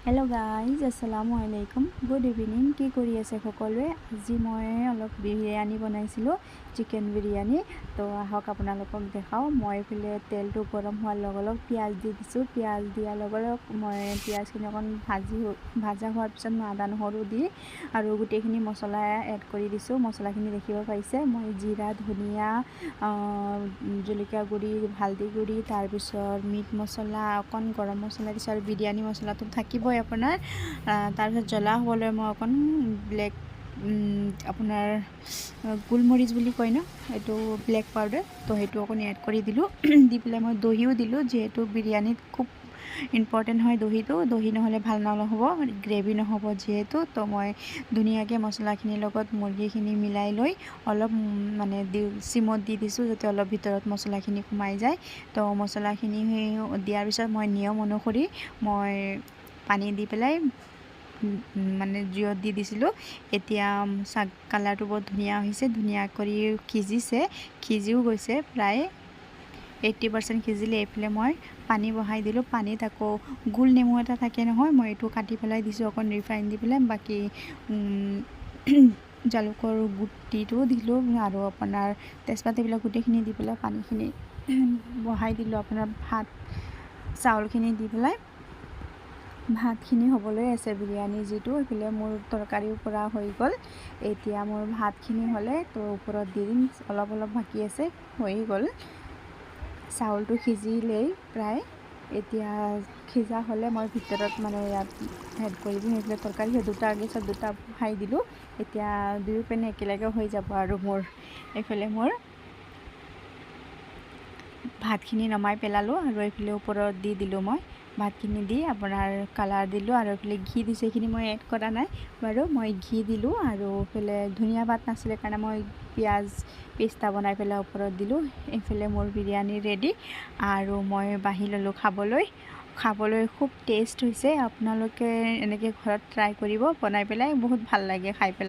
hello guys अस्सलामु आलैकुम good evening কি কৰি আছে সকলোৱে আজি মই অলপ বিৰিয়ানী বনাইছিলোঁ চিকেন বিৰিয়ানী তো আহক আপোনালোকক দেখাও মই ফিলে তেলটো গৰম হোৱাৰ লগে লগে পিয়াজ দি দিছোঁ পিয়াজ দিয়াৰ লগে লগে মই পিয়াজখিনি অকণ ভাজা হোৱাৰ পিছত মই আদা নহৰু দি আৰু গোটেইখিনি মছলা এড কৰি দিছোঁ মছলাখিনি দেখিব পাইছে মই জিৰা ধনিয়া জলকীয়া গুড়ি হালধি গুড়ি তাৰপিছত মিট মছলা অকণ গৰম মছলা দিছোঁ আৰু বিৰিয়ানী মছলাটো থাকিব আপোনাৰ তাৰপিছত জ্বলা হ'বলৈ মই অকণ ব্লেক আপোনাৰ গোলমৰিচ বুলি কয় ন এইটো ব্লেক পাউডাৰ তো সেইটো অকণ এড কৰি দিলোঁ দি পেলাই মই দহিও দিলোঁ যিহেতু বিৰিয়ানীত খুব ইম্পৰ্টেণ্ট হয় দহি নহ'লে ভাল নহ'ব গ্ৰেভি নহ'ব যিহেতু তো মই ধুনীয়াকৈ মছলাখিনিৰ লগত মুৰ্গীখিনি মিলাই লৈ অলপ মানে চিমত দি দিছোঁ যাতে অলপ ভিতৰত মছলাখিনি সোমাই যায় তো মছলাখিনি দিয়াৰ পিছত মই নিয়ম অনুসৰি মই পানী দি পেলাই মানে জুইত দি দিছিলোঁ এতিয়া কালাৰটো বহুত ধুনীয়া হৈছে ধুনীয়া কৰি সিজিও গৈছে প্ৰায় 80% সিজিলে এইফালে মই পানী বহাই দিলোঁ পানীত আকৌ গোল নেমু এটা থাকে নহয় মই এইটো কাটি পেলাই দিছোঁ অকণ ৰিফাইন দি পেলাই বাকী জালুকৰ গুটিটো দিলোঁ আৰু আপোনাৰ তেজপাত এইবিলাক গোটেইখিনি দি পেলাই পানীখিনি বহাই দিলোঁ আপোনাৰ চাউলখিনি দি পেলাই ভাতখিনি হ'বলৈ আছে বিৰিয়ানী যিটো এইফালে মোৰ তৰকাৰীৰ পৰা হৈ গ'ল এতিয়া মোৰ ভাতখিনি হ'লে তো ওপৰত দি দিম অলপ বাকী আছে হৈ গ'ল চাউলটো সিজিলেই প্ৰায় এতিয়া সিজা হ'লে মই ভিতৰত মানে ইয়াত এড কৰি দিম এইফালে তৰকাৰী দুটা গেছত দুটা বহাই দিলোঁ এতিয়া দুয়ো পেনে একেলগে হৈ যাব আৰু মোৰ এইফালে মোৰ ভাতখিনি নমাই পেলালোঁ আৰু এইফালে ওপৰত দি দিলোঁ মই ভাতখিনি দি আপোনাৰ কালাৰ দিলোঁ আৰু এইফালে ঘি দিছোঁ এইখিনি মই এড কৰা নাই বাৰু মই ঘি দিলোঁ আৰু এইফালে ধনিয়া পাত নাছিলে কাৰণে মই পিঁয়াজ পেষ্টা বনাই পেলাই ওপৰত দিলোঁ এইফালে মোৰ বিৰিয়ানী ৰেডি আৰু মই বাঢ়ি ল'লোঁ খাবলৈ খুব টেষ্ট হৈছে আপোনালোকে এনেকৈ ঘৰত ট্ৰাই কৰিব বনাই পেলাই বহুত ভাল লাগে খাই পেলাই